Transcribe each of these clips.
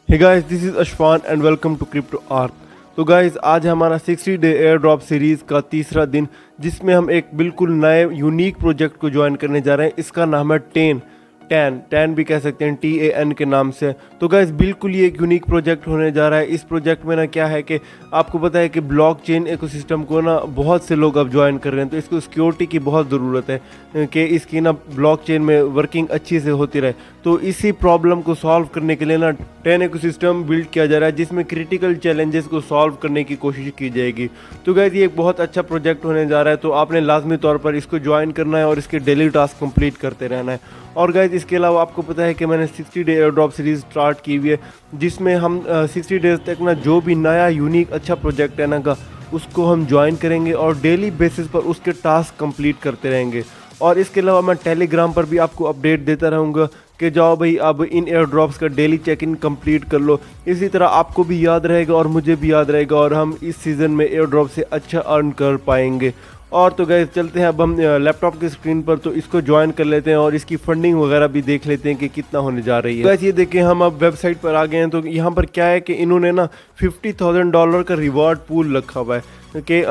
Hey guys, this is Ashfan and welcome to crypto arc. तो guys, आज हमारा 60 day air drop series का तीसरा दिन, जिसमें हम एक बिल्कुल नए यूनिक प्रोजेक्ट को ज्वाइन करने जा रहे हैं। इसका नाम है टैन भी कह सकते हैं, TAN के नाम से। तो गाइस, बिल्कुल ये एक यूनिक प्रोजेक्ट होने जा रहा है। इस प्रोजेक्ट में ना क्या है कि आपको पता है कि ब्लॉकचेन इकोसिस्टम को ना बहुत से लोग अब ज्वाइन कर रहे हैं, तो इसको सिक्योरिटी की बहुत ज़रूरत है कि इसकी ना ब्लॉकचेन में वर्किंग अच्छी से होती रहे। तो इसी प्रॉब्लम को सॉल्व करने के लिए ना टैन इकोसिस्टम बिल्ड किया जा रहा है, जिसमें क्रिटिकल चैलेंजेस को सॉल्व करने की कोशिश की जाएगी। तो गाइस, ये एक बहुत अच्छा प्रोजेक्ट होने जा रहा है, तो आपने लाजमी तौर पर इसको ज्वाइन करना है और इसके डेली टास्क कंप्लीट करते रहना है। और गाइस, इसके अलावा आपको पता है कि मैंने 60 day air drop series start की हुई है, जिसमें हम 60 डेज तक ना जो भी नया यूनिक अच्छा प्रोजेक्ट है ना का उसको हम ज्वाइन करेंगे और डेली बेसिस पर उसके टास्क कंप्लीट करते रहेंगे। और इसके अलावा मैं टेलीग्राम पर भी आपको अपडेट देता रहूँगा कि जाओ भाई, अब इन एयर ड्रॉप्स का डेली चेक इन कंप्लीट कर लो। इसी तरह आपको भी याद रहेगा और मुझे भी याद रहेगा, और हम इस सीज़न में एयर ड्रॉप से अच्छा अर्न कर पाएंगे। और तो गाइस, चलते हैं अब हम लैपटॉप की स्क्रीन पर, तो इसको ज्वाइन कर लेते हैं और इसकी फंडिंग वगैरह भी देख लेते हैं कि कितना होने जा रही है। गाइस, ये देखें, हम अब वेबसाइट पर आ गए हैं। तो यहाँ पर क्या है कि इन्होंने ना $50,000 का रिवॉर्ड पूल रखा हुआ है कि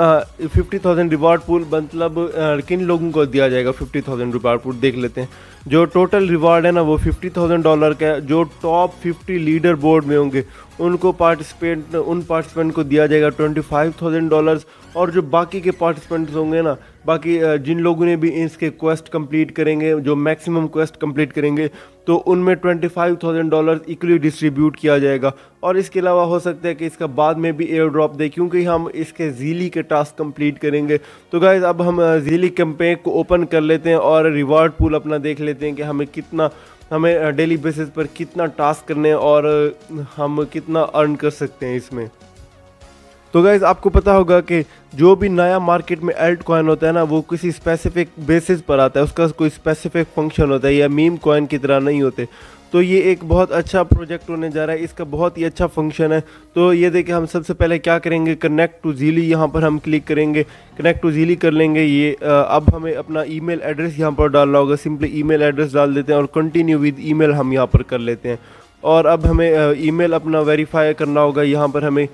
50,000 रिवॉर्ड पूल मतलब किन लोगों को दिया जाएगा। 50,000 रिवॉर्ड पूल देख लेते हैं। जो टोटल रिवॉर्ड है ना वो $50,000 का है। जो टॉप 50 लीडर बोर्ड में होंगे उन पार्टिसिपेंट को दिया जाएगा $25,000। और जो बाकी के पार्टिसिपेंट्स होंगे ना, बाकी जिन लोगों ने भी इसके क्वेस्ट कंप्लीट करेंगे, जो मैक्सिमम क्वेस्ट कंप्लीट करेंगे, तो उनमें $25,000 इक्वली डिस्ट्रीब्यूट किया जाएगा। और इसके अलावा हो सकता है कि इसका बाद में भी एयर ड्रॉप दे, क्योंकि हम इसके ज़ीली के टास्क कंप्लीट करेंगे। तो गाइस, अब हम ज़ीली कैंपेन को ओपन कर लेते हैं और रिवार्ड पूल अपना देख लेते हैं कि हमें डेली बेसिस पर कितना टास्क करने हैं और हम कितना अर्न कर सकते हैं इसमें। तो गाइस, आपको पता होगा कि जो भी नया मार्केट में एल्ट कॉइन होता है ना, वो किसी स्पेसिफिक बेसिस पर आता है, उसका कोई स्पेसिफिक फंक्शन होता है, या मीम कॉइन की तरह नहीं होते। तो ये एक बहुत अच्छा प्रोजेक्ट होने जा रहा है, इसका बहुत ही अच्छा फंक्शन है। तो ये देखिए, हम सबसे पहले क्या करेंगे, कनेक्ट टू ज़ीली, यहाँ पर हम क्लिक करेंगे, कनेक्ट टू ज़ीली कर लेंगे। ये अब हमें अपना ईमेल एड्रेस यहाँ पर डालना होगा। सिंपली ईमेल एड्रेस डाल देते हैं और कंटिन्यू विद ईमेल हम यहाँ पर कर लेते हैं। और अब हमें ईमेल अपना वेरीफाई करना होगा यहाँ पर हमें।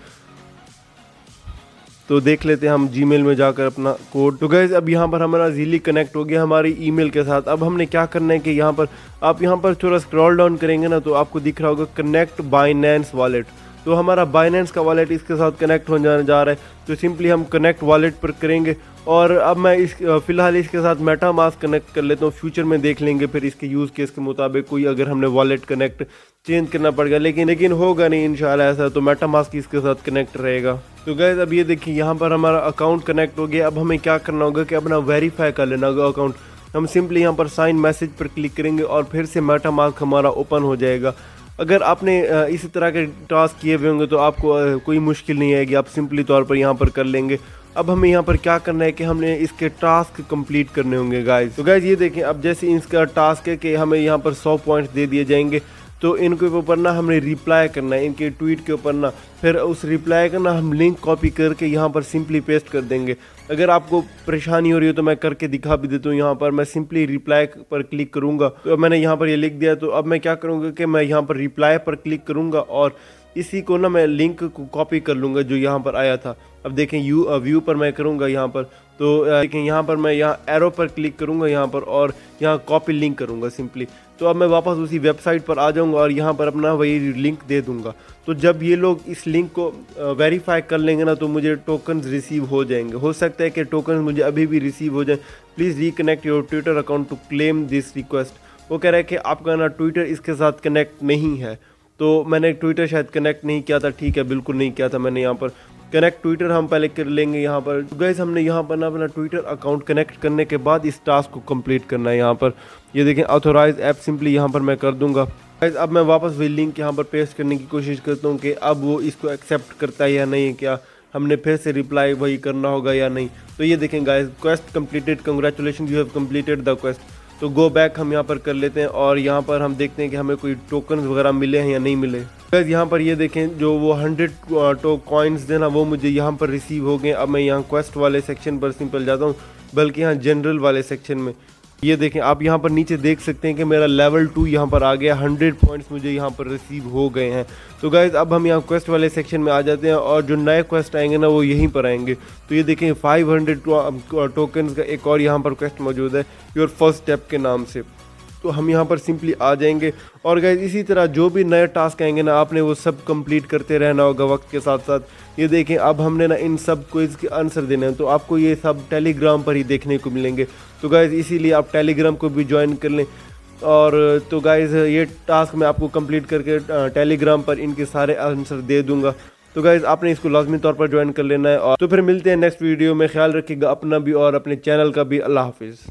तो देख लेते हैं हम जीमेल में जाकर अपना कोड। तो गाइस, अब यहाँ पर हमारा ज़ीली कनेक्ट हो गया हमारी ईमेल के साथ। अब हमने क्या करना है कि यहाँ पर आप थोड़ा स्क्रॉल डाउन करेंगे ना, तो आपको दिख रहा होगा कनेक्ट बाइनेंस वॉलेट। तो हमारा बाइनेंस का वॉलेट इसके साथ कनेक्ट हो जाने जा रहा है। तो सिंपली हम कनेक्ट वॉलेट पर करेंगे। और अब मैं फ़िलहाल इसके साथ मेटामास्क कनेक्ट कर लेता हूँ। फ्यूचर में देख लेंगे फिर इसके यूज़ केस के मुताबिक कोई अगर हमने वॉलेट कनेक्ट चेंज करना पड़ेगा, लेकिन होगा नहीं इंशाल्लाह ऐसा, तो मेटामास्क इसके साथ कनेक्ट रहेगा। तो गाइस, अब ये देखिए, यहाँ पर हमारा अकाउंट कनेक्ट हो गया। अब हमें क्या करना होगा कि अपना वेरीफाई कर लेना होगा अकाउंट। हम सिंपली यहाँ पर साइन मैसेज पर क्लिक करेंगे और फिर से मेटामास्क हमारा ओपन हो जाएगा। अगर आपने इसी तरह के टास्क किए हुए होंगे तो आपको कोई मुश्किल नहीं आएगी, आप सिंपली तौर पर यहाँ पर कर लेंगे। अब हमें यहाँ पर क्या करना है कि हमने इसके टास्क कंप्लीट करने होंगे गाइस। तो गाइस, ये देखें, अब जैसे इसका टास्क है कि हमें यहाँ पर 100 पॉइंट्स दे दिए जाएंगे। तो इनके ऊपर ना हमने रिप्लाई करना है, इनके ट्वीट के ऊपर ना, फिर उस रिप्लाई का ना हम लिंक कॉपी करके यहाँ पर सिंपली पेस्ट कर देंगे। अगर आपको परेशानी हो रही हो तो मैं करके दिखा भी देता हूँ। यहाँ पर मैं सिंपली रिप्लाई पर क्लिक करूँगा, तो मैंने यहाँ पर ये लिख दिया। तो अब मैं क्या करूँगा कि मैं यहाँ पर रिप्लाई पर क्लिक करूँगा और इसी को ना मैं लिंक को कॉपी कर लूँगा जो यहाँ पर आया था। अब देखें, व्यू पर मैं करूँगा यहाँ पर, तो देखें यहाँ पर मैं यहाँ एरो पर क्लिक करूँगा यहाँ पर और यहाँ कॉपी लिंक करूँगा सिंपली। तो अब मैं वापस उसी वेबसाइट पर आ जाऊँगा और यहाँ पर अपना वही लिंक दे दूँगा। तो जब ये लोग इस लिंक को वेरीफाई कर लेंगे ना, तो मुझे टोकन्स रिसीव हो जाएंगे। हो सकता है कि टोकन्स मुझे अभी भी रिसीव हो जाए। Please reconnect your Twitter account to claim this request. वो कह रहा है कि आपका ना ट्विटर इसके साथ कनेक्ट नहीं है। तो मैंने ट्विटर शायद कनेक्ट नहीं किया था। ठीक है, बिल्कुल नहीं किया था मैंने। यहाँ पर कनेक्ट ट्विटर हम पहले कर लेंगे यहाँ पर। गाइस, हमने यहाँ पर ना अपना ट्विटर अकाउंट कनेक्ट करने के बाद इस टास्क को कंप्लीट करना है। यहाँ पर ये देखें, ऑथोराइज ऐप, सिंपली यहाँ पर मैं कर दूंगा। गाइस, अब मैं वापस वही लिंक यहाँ पर पेस्ट करने की कोशिश करता हूँ कि अब वो इसको एक्सेप्ट करता है या नहीं, क्या हमने फिर से रिप्लाई वही करना होगा या नहीं। तो ये देखें guys, quest completed, congratulation, you have completed the quest. तो गो बैक हम यहाँ पर कर लेते हैं और यहाँ पर हम देखते हैं कि हमें कोई टोकन्स वगैरह मिले हैं या नहीं मिले। गाइस, यहाँ पर ये देखें, जो वो 100 कॉइन्स थे ना, वो मुझे यहाँ पर रिसीव हो गए। अब मैं यहाँ क्वेस्ट वाले सेक्शन पर सिंपल जाता हूँ, बल्कि यहाँ जनरल वाले सेक्शन में। ये देखें, आप यहाँ पर नीचे देख सकते हैं कि मेरा लेवल 2 यहाँ पर आ गया, 100 पॉइंट्स मुझे यहाँ पर रिसीव हो गए हैं। तो गाइज़ अब हम यहाँ क्वेस्ट वाले सेक्शन में आ जाते हैं और जो नए क्वेस्ट आएंगे ना वो यहीं पर आएंगे। तो ये देखें 500 टोकन्स का एक और यहाँ पर क्वेस्ट मौजूद है योर फर्स्ट स्टेप के नाम से। तो हम यहाँ पर सिंपली आ जाएंगे और गाइज इसी तरह जो भी नए टास्क आएंगे ना आपने वो सब कंप्लीट करते रहना होगा वक्त के साथ साथ। ये देखें अब हमने ना इन सब क्विज के आंसर देने हैं, तो आपको ये सब टेलीग्राम पर ही देखने को मिलेंगे। तो गाइज इसीलिए आप टेलीग्राम को भी ज्वाइन कर लें। और तो गाइज ये टास्क मैं आपको कंप्लीट करके टेलीग्राम पर इनके सारे आंसर दे दूंगा। तो गाइज आपने इसको लाजमी तौर पर ज्वाइन कर लेना है। और तो फिर मिलते हैं नेक्स्ट वीडियो में। ख्याल रखिएगा अपना भी और अपने चैनल का भी। अल्लाह हाफिज़।